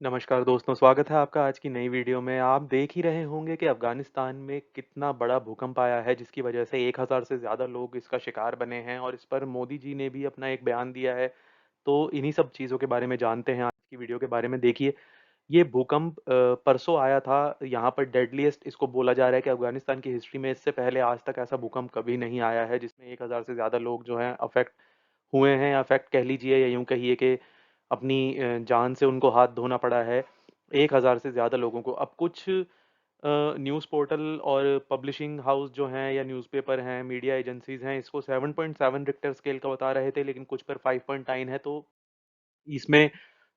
नमस्कार दोस्तों, स्वागत है आपका आज की नई वीडियो में। आप देख ही रहे होंगे कि अफ़गानिस्तान में कितना बड़ा भूकंप आया है, जिसकी वजह से 1000 से ज़्यादा लोग इसका शिकार बने हैं और इस पर मोदी जी ने भी अपना एक बयान दिया है। तो इन्हीं सब चीज़ों के बारे में जानते हैं आज की वीडियो के बारे में। देखिए, ये भूकंप परसों आया था, यहाँ पर डेडलीस्ट इसको बोला जा रहा है कि अफ़गानिस्तान की हिस्ट्री में इससे पहले आज तक ऐसा भूकंप कभी नहीं आया है, जिसमें 1000 से ज़्यादा लोग जो हैं अफ़ेक्ट हुए हैं या अफ़ेक्ट कह लीजिए या यूँ कहिए कि अपनी जान से उनको हाथ धोना पड़ा है 1000 से ज़्यादा लोगों को। अब कुछ न्यूज़ पोर्टल और पब्लिशिंग हाउस जो हैं या न्यूज़पेपर हैं, मीडिया एजेंसीज़ हैं, इसको 7.7 रिक्टर स्केल का बता रहे थे, लेकिन कुछ पर 5.9 है। तो इसमें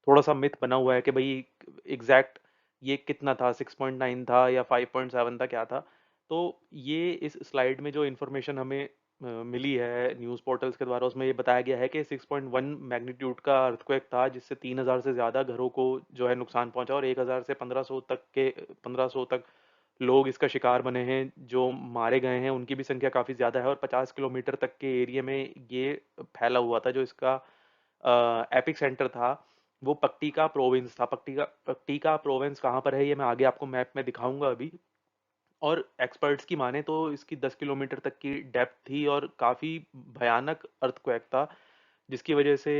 थोड़ा-सा मिथ बना हुआ है कि भई एग्ज़ैक्ट ये कितना था, 6.9 था या 5.7 था, क्या था? तो ये इस स्लाइड में जो इन्फॉर्मेशन हमें मिली है न्यूज़ पोर्टल्स के द्वारा, उसमें ये बताया गया है कि 6.1 मैग्नीट्यूड का अर्थक्वेक था, जिससे 3000 से ज़्यादा घरों को जो है नुकसान पहुँचा और 1000 से 1500 तक लोग इसका शिकार बने हैं। जो मारे गए हैं, उनकी भी संख्या काफ़ी ज़्यादा है और 50 किलोमीटर तक के एरिया में ये फैला हुआ था। जो इसका एपिक सेंटर था, वो पट्टिका प्रोविंस था। पट्टिका पट्टिका प्रोविंस कहाँ पर है, ये मैं आगे आपको मैप में दिखाऊँगा अभी। और एक्सपर्ट्स की माने तो इसकी 10 किलोमीटर तक की डेप्थ थी और काफ़ी भयानक अर्थक्वेक था, जिसकी वजह से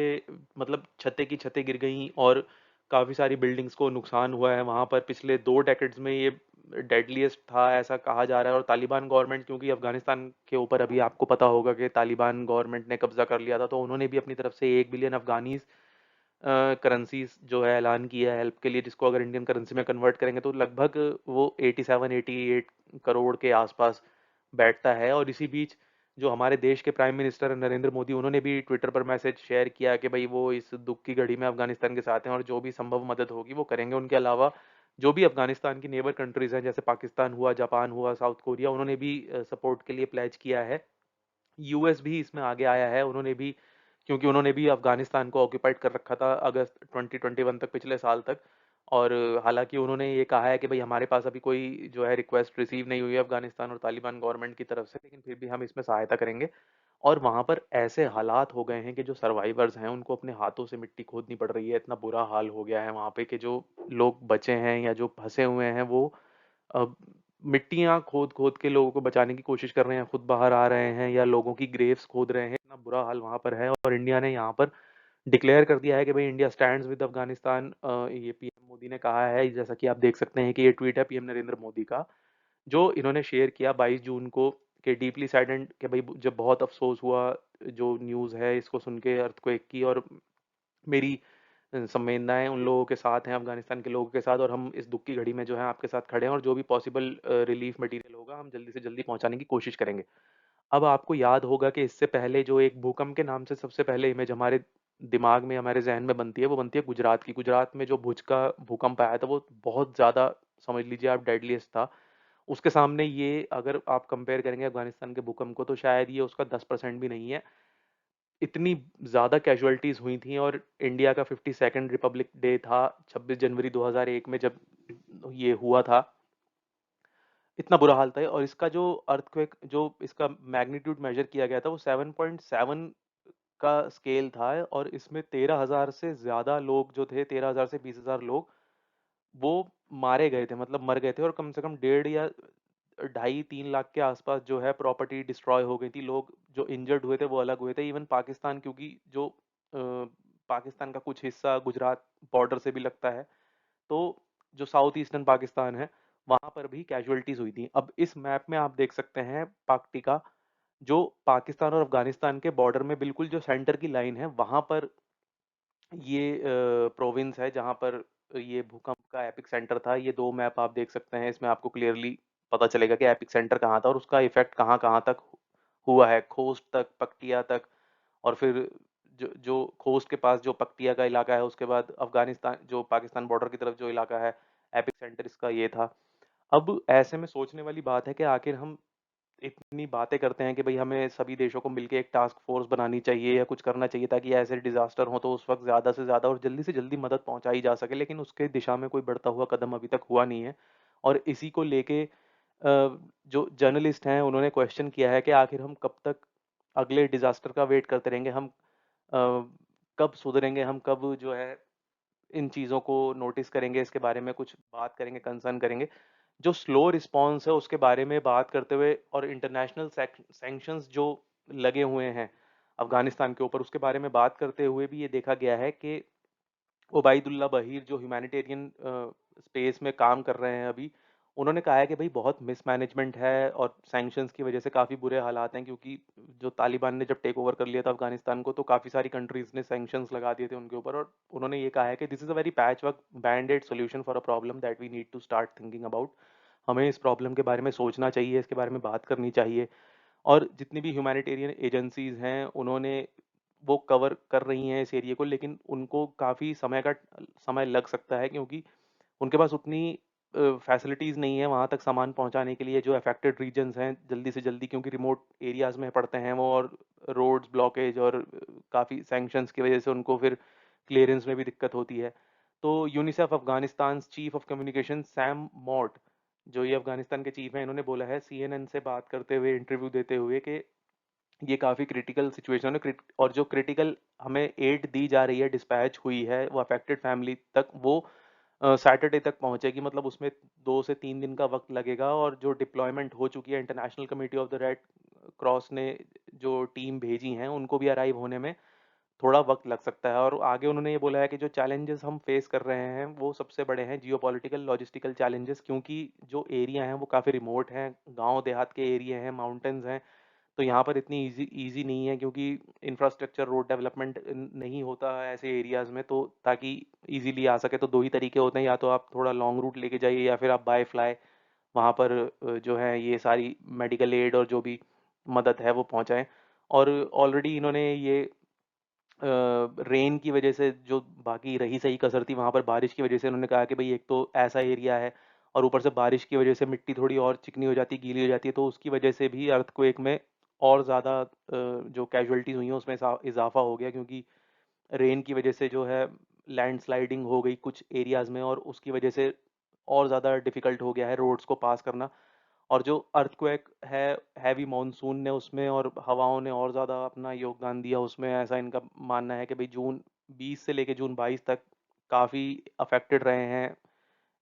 मतलब छतें की छतें गिर गईं और काफ़ी सारी बिल्डिंग्स को नुकसान हुआ है वहाँ पर। पिछले 2 डेकेड्स में ये डेडलीस्ट था, ऐसा कहा जा रहा है। और तालिबान गवर्नमेंट, क्योंकि अफ़गानिस्तान के ऊपर अभी आपको पता होगा कि तालिबान गवर्नमेंट ने कब्ज़ा कर लिया था, तो उन्होंने भी अपनी तरफ से 1 बिलियन अफ़गानीज़ करेंसीज़ जो है ऐलान किया है हेल्प के लिए, जिसको अगर इंडियन करेंसी में कन्वर्ट करेंगे तो लगभग वो 87-88 करोड़ के आसपास बैठता है। और इसी बीच जो हमारे देश के प्राइम मिनिस्टर नरेंद्र मोदी, उन्होंने भी ट्विटर पर मैसेज शेयर किया कि भाई वो इस दुख की घड़ी में अफगानिस्तान के साथ हैं और जो भी संभव मदद होगी वो करेंगे। उनके अलावा जो भी अफगानिस्तान की नेबर कंट्रीज हैं, जैसे पाकिस्तान हुआ, जापान हुआ, साउथ कोरिया, उन्होंने भी सपोर्ट के लिए प्लेज किया है। यूएस भी इसमें आगे आया है, उन्होंने भी, क्योंकि उन्होंने भी अफगानिस्तान को ऑक्यूपाइड कर रखा था अगस्त 2021 तक, पिछले साल तक। और हालांकि उन्होंने ये कहा है कि भाई हमारे पास अभी कोई जो है रिक्वेस्ट रिसीव नहीं हुई है अफगानिस्तान और तालिबान गवर्नमेंट की तरफ से, लेकिन फिर भी हम इसमें सहायता करेंगे। और वहाँ पर ऐसे हालात हो गए हैं कि जो सर्वाइवर्स हैं उनको अपने हाथों से मिट्टी खोदनी पड़ रही है। इतना बुरा हाल हो गया है वहाँ पे कि जो लोग बचे हैं या जो फंसे हुए हैं वो अब मिट्टियाँ खोद-खोद के लोगों को बचाने की कोशिश कर रहे हैं, खुद बाहर आ रहे हैं या लोगों की ग्रेव्स खोद रहे हैं। इतना बुरा हाल वहाँ पर है और इंडिया ने यहाँ पर डिक्लेयर कर दिया है कि भाई इंडिया स्टैंड्स विद अफगानिस्तान। ये पीएम मोदी ने कहा है, जैसा कि आप देख सकते हैं कि ये ट्वीट है पीएम नरेंद्र मोदी का, जो इन्होंने शेयर किया 22 जून को, कि डीपली सैडेंड, कि भाई जब बहुत अफसोस हुआ जो न्यूज़ है इसको सुन के अर्थक्वेक की, और मेरी संवेदनाएँ उन लोगों के साथ हैं, अफ़गानिस्तान के लोगों के साथ, और हम इस दुःख की घड़ी में जो है आपके साथ खड़े हैं और जो भी पॉसिबल रिलीफ़ मटीरियल होगा हम जल्दी से जल्दी पहुँचाने की कोशिश करेंगे। अब आपको याद होगा कि इससे पहले जो एक भूकंप के नाम से सबसे पहले इमेज हमारे दिमाग में, हमारे ज़हन में बनती है, वो बनती है गुजरात की। गुजरात में जो भुज का भूकंप आया था, वो बहुत ज़्यादा, समझ लीजिए आप, डेडलीस्ट था। उसके सामने ये, अगर आप कंपेयर करेंगे अफ़गानिस्तान के भूकंप को, तो शायद ये उसका 10% भी नहीं है। इतनी ज़्यादा कैजुअल्टीज़ हुई थी। और इंडिया का 52nd रिपब्लिक डे था 26 जनवरी 2001 में, जब ये हुआ था, इतना बुरा हाल था। और इसका जो अर्थक्वेक, जो इसका मैग्नीट्यूड मेजर किया गया था, वो 7.7 का स्केल था और इसमें 13,000 से ज़्यादा लोग जो थे, 13,000 से 20,000 लोग वो मारे गए थे, मतलब मर गए थे। और कम से कम डेढ़ या ढाई 3 लाख के आसपास जो है प्रॉपर्टी डिस्ट्रॉय हो गई थी। लोग जो इंजर्ड हुए थे वो अलग हुए थे। इवन पाकिस्तान, क्योंकि जो पाकिस्तान का कुछ हिस्सा गुजरात बॉर्डर से भी लगता है, तो जो साउथ ईस्टर्न पाकिस्तान है, वहां पर भी कैजुअलिटीज हुई थी। अब इस मैप में आप देख सकते हैं पाक्टिका, जो पाकिस्तान और अफगानिस्तान के बॉर्डर में बिल्कुल जो सेंटर की लाइन है, वहां पर ये प्रोविंस है जहाँ पर ये भूकंप का एपिक सेंटर था। ये 2 मैप आप देख सकते हैं, इसमें आपको क्लियरली पता चलेगा कि एपिक सेंटर कहाँ था और उसका इफ़ेक्ट कहाँ-कहाँ तक हुआ है। खोस्ट तक, पक्तिया तक, और फिर जो जो खोस्ट के पास जो पक्तिया का इलाका है, उसके बाद अफ़गानिस्तान, जो पाकिस्तान बॉर्डर की तरफ जो इलाका है, एपिक सेंटर इसका ये था। अब ऐसे में सोचने वाली बात है कि आखिर हम इतनी बातें करते हैं कि भाई हमें सभी देशों को मिलके एक टास्क फोर्स बनानी चाहिए या कुछ करना चाहिए ताकि ऐसे डिजास्टर हो तो उस वक्त ज़्यादा से ज़्यादा और जल्दी से जल्दी मदद पहुंचाई जा सके, लेकिन उसके दिशा में कोई बढ़ता हुआ कदम अभी तक हुआ नहीं है। और इसी को लेके जो जर्नलिस्ट हैं उन्होंने क्वेश्चन किया है कि आखिर हम कब तक अगले डिजास्टर का वेट करते रहेंगे, हम कब सुधरेंगे, हम कब जो है इन चीज़ों को नोटिस करेंगे, इसके बारे में कुछ बात करेंगे, कंसर्न करेंगे। जो स्लो रिस्पॉन्स है उसके बारे में बात करते हुए और इंटरनेशनल सैंक्शंस जो लगे हुए हैं अफगानिस्तान के ऊपर, उसके बारे में बात करते हुए भी ये देखा गया है कि उबाइदुल्ला बहीर जो ह्यूमैनिटेरियन स्पेस में काम कर रहे हैं अभी, उन्होंने कहा है कि भाई बहुत मिसमैनेजमेंट है और सैंक्शंस की वजह से काफ़ी बुरे हालात हैं, क्योंकि जो तालिबान ने जब टेक ओवर कर लिया था अफगानिस्तान को, तो काफ़ी सारी कंट्रीज़ ने सैंक्शंस लगा दिए थे उनके ऊपर, और उन्होंने ये कहा है कि this is a very patchwork band aid solution for a problem that we need to start thinking about. हमें इस प्रॉब्लम के बारे में सोचना चाहिए, इसके बारे में बात करनी चाहिए। और जितनी भी ह्यूमैनिटेरियन एजेंसीज़ हैं, उन्होंने वो कवर कर रही हैं इस एरिया को, लेकिन उनको काफ़ी समय लग सकता है, क्योंकि उनके पास उतनी फैसिलिटीज़ नहीं है वहाँ तक सामान पहुँचाने के लिए, जो अफेक्टेड रीजन्स हैं जल्दी से जल्दी, क्योंकि रिमोट एरियाज़ में पड़ते हैं वो, और रोड्स ब्लॉकेज और काफ़ी सैंक्शंस की वजह से उनको फिर क्लियरेंस में भी दिक्कत होती है। तो UNICEF Afghanistan chief of communication Sam Mott, जो ये अफ़गानिस्तान के चीफ हैं, इन्होंने बोला है सीएनएन से बात करते हुए, इंटरव्यू देते हुए, कि ये काफ़ी क्रिटिकल सिचुएशन है, और जो क्रिटिकल हमें एड दी जा रही है, डिस्पैच हुई है वो अफेक्टेड फैमिली तक, वो सैटरडे तक पहुंचेगी। मतलब उसमें 2 से 3 दिन का वक्त लगेगा, और जो डिप्लॉयमेंट हो चुकी है, international committee of the red cross ने जो टीम भेजी हैं, उनको भी अराइव होने में थोड़ा वक्त लग सकता है। और आगे उन्होंने ये बोला है कि जो चैलेंजेस हम फेस कर रहे हैं वो सबसे बड़े हैं जियोपॉलिटिकल लॉजिस्टिकल चैलेंजेस, क्योंकि जो एरिया हैं वो काफ़ी रिमोट हैं, गांव देहात के एरिया हैं, माउंटेन्स हैं, तो यहाँ पर इतनी ईज़ी नहीं है, क्योंकि इंफ्रास्ट्रक्चर रोड डेवलपमेंट नहीं होता है ऐसे एरियाज़ में। तो ताकि इजीली आ सके तो दो ही तरीके होते हैं, या तो आप थोड़ा लॉन्ग रूट लेके जाइए, या फिर आप बाय फ्लाई वहाँ पर जो है ये सारी मेडिकल एड और जो भी मदद है वो पहुँचाएं। और ऑलरेडी इन्होंने ये रेन की वजह से जो बाकी रही सही कसर थी वहाँ पर, बारिश की वजह से, उन्होंने कहा कि भाई एक तो ऐसा एरिया है, और ऊपर से बारिश की वजह से मिट्टी थोड़ी और चिकनी हो जाती है, गीली हो जाती है, तो उसकी वजह से भी अर्थक्वेक में और ज़्यादा जो कैजुअलिटीज़ हुई हैं उसमें इजाफा हो गया, क्योंकि रेन की वजह से जो है लैंडस्लाइडिंग हो गई कुछ एरियाज़ में, और उसकी वजह से और ज़्यादा डिफ़िकल्ट हो गया है रोड्स को पास करना। और जो अर्थक्वेक है, हैवी मॉनसून ने उसमें और हवाओं ने और ज़्यादा अपना योगदान दिया उसमें, ऐसा इनका मानना है कि भाई जून 20 से लेके जून 22 तक काफ़ी अफेक्टेड रहे हैं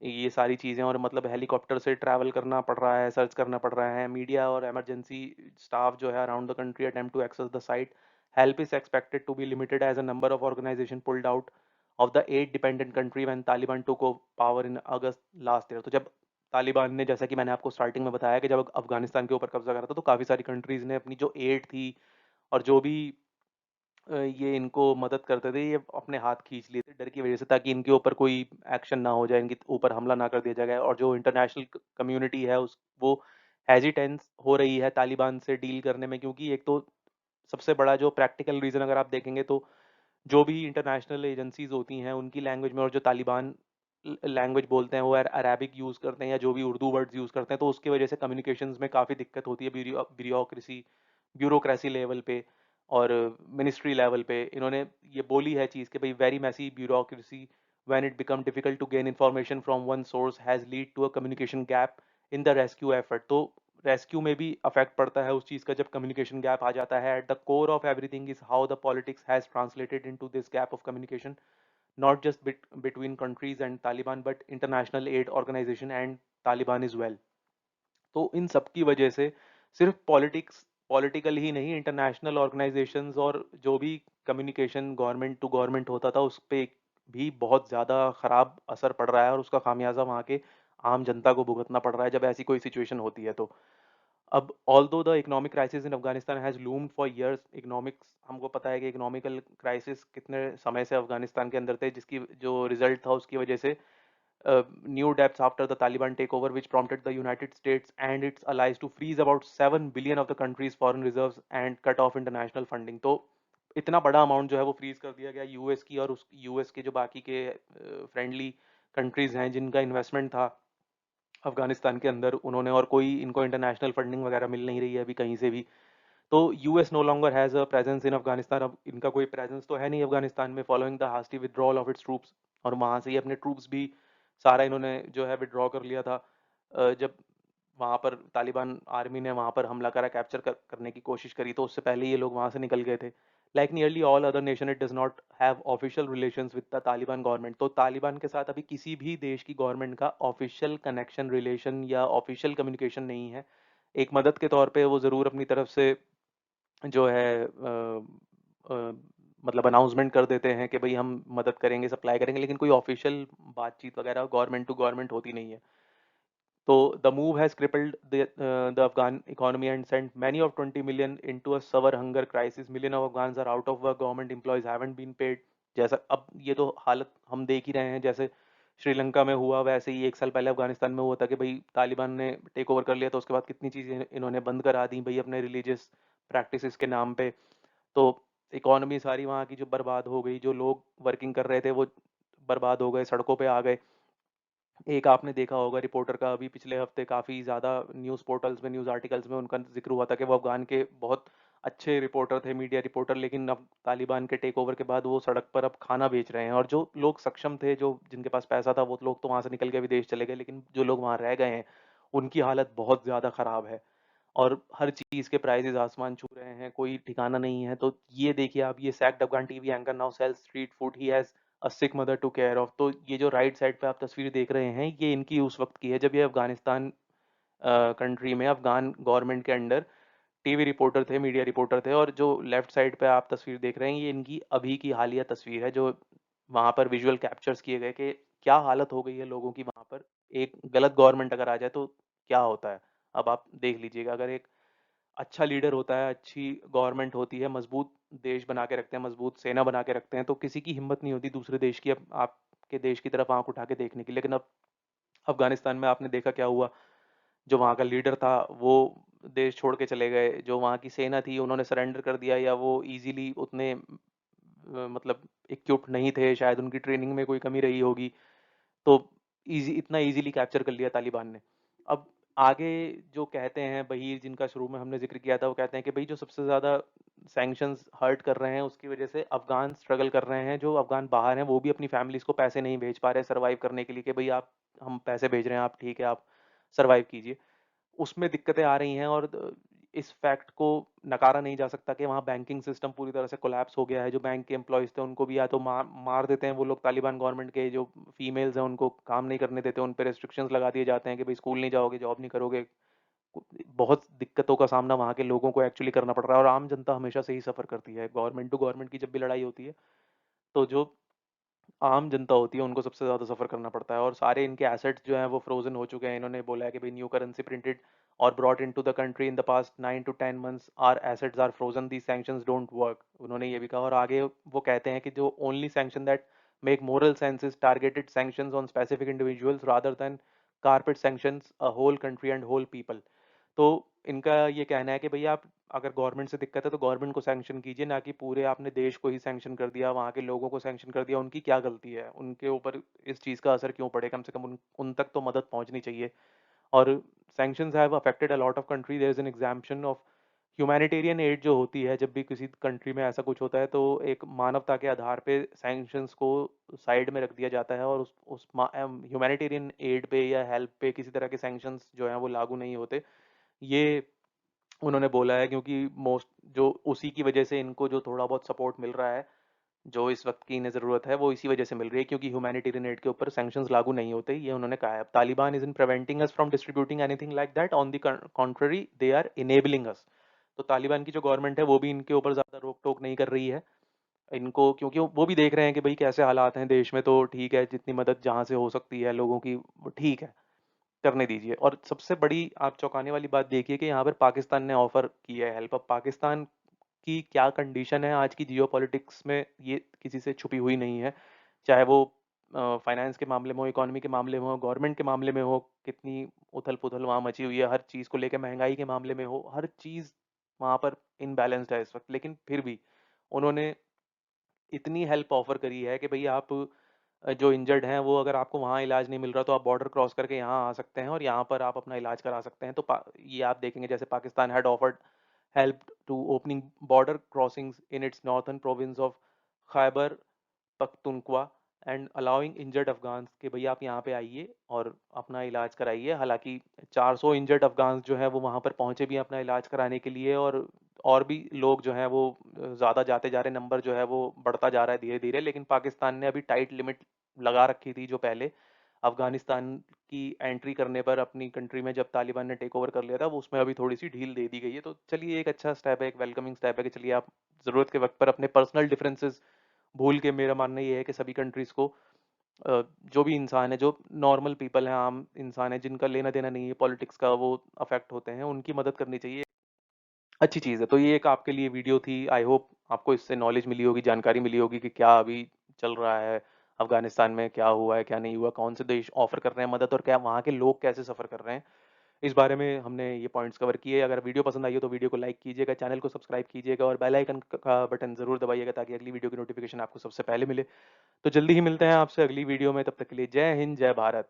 ये सारी चीज़ें। और मतलब हेलीकॉप्टर से ट्रैवल करना पड़ रहा है, सर्च करना पड़ रहा है, मीडिया और इमरजेंसी स्टाफ जो है around the country attempt to access the site. Help is expected to be limited as a number of organisation pulled out of the 8 dependent country when Taliban took power in August last year. तो जब तालिबान ने, जैसा कि मैंने आपको starting में बताया, कि जब अफगानिस्तान के ऊपर कब्जा करा था, तो काफ़ी सारी कंट्रीज़ ने अपनी जो एड थी और जो भी ये इनको मदद करते थे, ये अपने हाथ खींच लिए थे डर की वजह से, ताकि इनके ऊपर कोई एक्शन ना हो जाए, इनके ऊपर हमला ना कर दिया जाए। और जो इंटरनेशनल कम्युनिटी है उस वो हेजिटेंस हो रही है तालिबान से डील करने में, क्योंकि एक तो सबसे बड़ा जो प्रैक्टिकल रीज़न अगर आप देखेंगे, तो जो भी इंटरनेशनल एजेंसीज होती हैं उनकी लैंग्वेज में, और जो तालिबान लैंग्वेज बोलते हैं वो अरेबिक यूज़ करते हैं, या जो भी उर्दू वर्ड्स यूज़ करते हैं, तो उसकी वजह से कम्युनिकेशंस में काफ़ी दिक्कत होती है, ब्यूरोक्रेसी लेवल पे और मिनिस्ट्री लेवल पे। इन्होंने ये बोली है चीज़ कि भाई very messy bureaucracy when it become difficult to gain information from one source has lead to a communication gap in the rescue effort. तो रेस्क्यू में भी अफेक्ट पड़ता है उस चीज़ का जब कम्युनिकेशन गैप आ जाता है। At the core of everything is how the politics has translated into this gap of communication, not just between countries and Taliban, but international aid organization and Taliban as well। तो इन सब की वजह से सिर्फ political ही नहीं, international organisations और जो भी कम्युनिकेशन गवर्नमेंट टू गवर्नमेंट होता था उस पे भी बहुत ज़्यादा ख़राब असर पड़ रहा है, और उसका खामियाजा वहाँ के आम जनता को भुगतना पड़ रहा है जब ऐसी कोई सिचुएशन होती है। तो अब although the economic crisis in Afghanistan has loomed for years, economics हमको पता है कि इकोनॉमिकल क्राइसिस कितने समय से अफगानिस्तान के अंदर थे, जिसकी जो रिजल्ट था उसकी वजह से new debts after the Taliban takeover, which prompted the United States and its allies to freeze about 7 billion of the country's foreign reserves and cut off international funding। तो इतना बड़ा अमाउंट जो है वो फ्रीज कर दिया गया यूएस की, और उस यूएस के जो बाकी के फ्रेंडली कंट्रीज हैं जिनका इन्वेस्टमेंट था अफगानिस्तान के अंदर, उन्होंने, और कोई इनको इंटरनेशनल फंडिंग वगैरह मिल नहीं रही है अभी कहीं से भी। तो US no longer has a presence in Afghanistan. अब इनका कोई प्रेजेंस तो है नहीं अफगानिस्तान में, following the hasty withdrawal of its troops. और वहाँ से ही अपने ट्रूप्स भी सारा इन्होंने जो है विड्रॉ कर लिया था। जब वहाँ पर तालिबान आर्मी ने वहाँ पर हमला करा, करने की कोशिश करी, तो उससे पहले ये लोग वहाँ से निकल गए थे। Like nearly all other nation it does not have official relations with the Taliban government. तो तालिबान के साथ अभी किसी भी देश की गवर्नमेंट का ऑफिशियल कनेक्शन, रिलेशन या ऑफिशियल कम्युनिकेशन नहीं है। एक मदद के तौर पे वो ज़रूर अपनी तरफ से जो है अ, मतलब अनाउंसमेंट कर देते हैं कि भाई हम मदद करेंगे, सप्लाई करेंगे, लेकिन कोई ऑफिशियल बातचीत वगैरह गवर्नमेंट टू गवर्नमेंट होती नहीं है। So the move has crippled the Afghan economy and sent many of 20 million into a severe hunger crisis. Million of Afghans are out of work. Government employees haven't been paid. जैसा अब ये तो हालत हम देख ही रहे हैं, जैसे श्रीलंका में हुआ वैसे ही 1 साल पहले अफगानिस्तान में हुआ था कि भाई तालिबान ने टेक ओवर कर लिया, तो उसके बाद कितनी चीज़ें इन्होंने बंद करा दी भाई अपने रिलीजियस प्रैक्टिसेस के नाम पे। तो इकोनॉमी सारी वहाँ की जो बर्बाद हो गई, जो लोग वर्किंग कर रहे थे वो बर्बाद हो गए, सड़कों पे आ गए। एक आपने देखा होगा रिपोर्टर का अभी पिछले हफ्ते काफ़ी ज़्यादा न्यूज़ पोर्टल्स में, न्यूज़ आर्टिकल्स में उनका जिक्र हुआ था कि वो अफगान के बहुत अच्छे रिपोर्टर थे, मीडिया रिपोर्टर, लेकिन अब तालिबान के टेक ओवर के बाद वो सड़क पर अब खाना बेच रहे हैं। और जो लोग सक्षम थे, जो जिनके पास पैसा था, वो लोग तो वहाँ से निकल के विदेश चले गए, लेकिन जो लोग वहाँ रह गए हैं उनकी हालत बहुत ज़्यादा ख़राब है। और हर चीज़ के प्राइसेस आसमान छू रहे हैं, कोई ठिकाना नहीं है। तो ये देखिए आप, ये sacked Afghan TV anchor now sells street food, he has a sick mother to care of. तो ये जो राइट साइड पे आप तस्वीर देख रहे हैं, ये इनकी उस वक्त की है जब ये अफगानिस्तान कंट्री में अफगान गवर्नमेंट के अंडर टीवी रिपोर्टर थे, मीडिया रिपोर्टर थे। और जो लेफ्ट साइड पे आप तस्वीर देख रहे हैं, ये इनकी अभी की हालिया तस्वीर है, जो वहाँ पर विजुअल कैप्चर्स किए गए कि क्या हालत हो गई है लोगों की वहाँ पर। एक गलत गवर्नमेंट अगर आ जाए तो क्या होता है। अब आप देख लीजिएगा, अगर एक अच्छा लीडर होता है, अच्छी गवर्नमेंट होती है, मजबूत देश बना के रखते हैं, मजबूत सेना बना के रखते हैं, तो किसी की हिम्मत नहीं होती दूसरे देश की अब आपके देश की तरफ आंख उठा के देखने की। लेकिन अब अफगानिस्तान में आपने देखा क्या हुआ। जो वहाँ का लीडर था वो देश छोड़ के चले गए, जो वहाँ की सेना थी उन्होंने सरेंडर कर दिया, या वो इजीली उतने मतलब इक्विप्ड नहीं थे, शायद उनकी ट्रेनिंग में कोई कमी रही होगी। तो इजी इतना इजीली कैप्चर कर लिया तालिबान ने। अब आगे जो कहते हैं बहीर, जिनका शुरू में हमने जिक्र किया था, वो कहते हैं कि भाई जो सबसे ज़्यादा सैंक्शंस हर्ट कर रहे हैं उसकी वजह से अफगान स्ट्रगल कर रहे हैं। जो अफगान बाहर हैं वो भी अपनी फैमिलीज को पैसे नहीं भेज पा रहे सर्वाइव करने के लिए कि भाई आप, हम पैसे भेज रहे हैं, आप ठीक है, आप सर्वाइव कीजिए। उसमें दिक्कतें आ रही हैं। और इस फैक्ट को नकारा नहीं जा सकता कि वहाँ बैंकिंग सिस्टम पूरी तरह से कोलैप्स हो गया है। जो बैंक के एम्प्लॉयज़ थे उनको भी या तो मार देते हैं वो लोग, तालिबान गवर्नमेंट के जो फीमेल्स हैं उनको काम नहीं करने देते, उन पे रेस्ट्रिक्शंस लगा दिए जाते हैं कि भाई स्कूल नहीं जाओगे, जॉब नहीं करोगे। बहुत दिक्कतों का सामना वहाँ के लोगों को एक्चुअली करना पड़ रहा है, और आम जनता हमेशा से ही सफ़र करती है गवर्नमेंट टू गवर्नमेंट की जब भी लड़ाई होती है। तो जो आम जनता होती है उनको सबसे ज़्यादा सफ़र करना पड़ता है। और सारे इनके एसेट्स जो हैं वो फ्रोज़न हो चुके हैं। इन्होंने बोला है कि भाई न्यू करेंसी प्रिंटेड और brought into the country in the past 9 to 10 months, our assets are frozen, these sanctions don't work. उन्होंने ये भी कहा। और आगे वो कहते हैं कि जो only sanction that make moral sense is targeted sanctions on specific individuals rather than carpet sanctions a whole country and whole people. तो इनका ये कहना है कि भैया आप, अगर गवर्नमेंट से दिक्कत है तो गवर्नमेंट को सैंक्शन कीजिए, ना कि पूरे आपने देश को ही सैंक्शन कर दिया, वहाँ के लोगों को सैंक्शन कर दिया। उनकी क्या गलती है, उनके ऊपर इस चीज़ का असर क्यों पड़े, कम से कम उन तक तो मदद पहुँचनी चाहिए। और sanctions have affected a lot of country, there is an exemption of humanitarian aid जो होती है। जब भी किसी कंट्री में ऐसा कुछ होता है तो एक मानवता के आधार पे सैंक्शंस को साइड में रख दिया जाता है, और उस ह्यूमैनिटेरियन एड पे या हेल्प पे किसी तरह के सैंक्शंस जो हैं वो लागू नहीं होते। ये उन्होंने बोला है, क्योंकि मोस्ट जो उसी की वजह से इनको जो थोड़ा बहुत सपोर्ट मिल रहा है, जो इस वक्त की इन्हें ज़रूरत है, वो इसी वजह से मिल रही है, क्योंकि ह्यूमैनिटेरियन एड के ऊपर सैंक्शंस लागू नहीं होते, ये उन्होंने कहा है। अब Taliban is in preventing us from distributing anything like that, on the contrary they are enabling us. तो तालिबान की जो गवर्नमेंट है वो भी इनके ऊपर ज़्यादा रोक टोक नहीं कर रही है इनको, क्योंकि वो भी देख रहे हैं कि भाई कैसे हालात हैं देश में। तो ठीक है, जितनी मदद जहाँ से हो सकती है लोगों की, वो ठीक है, करने दीजिए। और सबसे बड़ी आप चौंकाने वाली बात देखिए कि यहाँ पर पाकिस्तान ने ऑफर की है हेल्प। अब पाकिस्तान की क्या कंडीशन है आज की जियोपॉलिटिक्स में, ये किसी से छुपी हुई नहीं है। चाहे वो फाइनेंस के मामले में हो, इकोनॉमी के मामले में हो, गवर्नमेंट के मामले में हो, कितनी उथल पुथल वहाँ मची हुई है, हर चीज़ को लेकर, महंगाई के मामले में हो, हर चीज़ वहाँ पर इनबैलेंस्ड है इस वक्त। लेकिन फिर भी उन्होंने इतनी हेल्प ऑफर करी है कि भाई आप जो इंजर्ड हैं वो, अगर आपको वहाँ इलाज नहीं मिल रहा तो आप बॉर्डर क्रॉस करके यहाँ आ सकते हैं और यहाँ पर आप अपना इलाज करा सकते हैं। तो ये आप देखेंगे जैसे Pakistan had offered help to opening border crossings in its northern province of Khyber Pakhtunkhwa and allowing injured Afghans कि भैया आप यहाँ पे आइए और अपना इलाज कराइए। हालांकि 400 इंजर्ड अफगान्स जो है वो वहाँ पर पहुँचे भी हैं अपना इलाज कराने के लिए। और और भी लोग जो हैं वो ज़्यादा जाते जा रहे हैं, नंबर जो है वो बढ़ता जा रहा है धीरे-धीरे, लेकिन पाकिस्तान ने अभी टाइट लिमिट लगा रखी थी जो पहले अफ़गानिस्तान की एंट्री करने पर अपनी कंट्री में जब तालिबान ने टेक ओवर कर लिया था, वो उसमें अभी थोड़ी-सी ढील दे दी गई है। तो चलिए एक अच्छा स्टेप है, एक वेलकमिंग स्टेप है कि चलिए आप ज़रूरत के वक़्त पर अपने पर्सनल डिफरेंसेस भूल के, मेरा मानना ये है कि सभी कंट्रीज़ को जो भी इंसान है, जो नॉर्मल पीपल हैं, आम इंसान है, जिनका लेना-देना नहीं है पॉलिटिक्स का, वो अफ़ेक्ट होते हैं, उनकी मदद करनी चाहिए। अच्छी चीज़ है। तो ये एक आपके लिए वीडियो थी। आई होप आपको इससे नॉलेज मिली होगी, जानकारी मिली होगी कि क्या अभी चल रहा है अफ़गानिस्तान में, क्या हुआ है, क्या नहीं हुआ, कौन से देश ऑफ़र कर रहे हैं मदद और क्या वहाँ के लोग कैसे सफ़र कर रहे हैं। इस बारे में हमने ये पॉइंट्स कवर किए। अगर वीडियो पसंद आई हो तो वीडियो को लाइक कीजिएगा, चैनल को सब्सक्राइब कीजिएगा और बेल आइकन का बटन ज़रूर दबाइएगा ताकि अगली वीडियो की नोटिफ़िकेशन आपको सबसे पहले मिले। तो जल्दी ही मिलते हैं आपसे अगली वीडियो में, तब तक के लिए जय हिंद, जय भारत।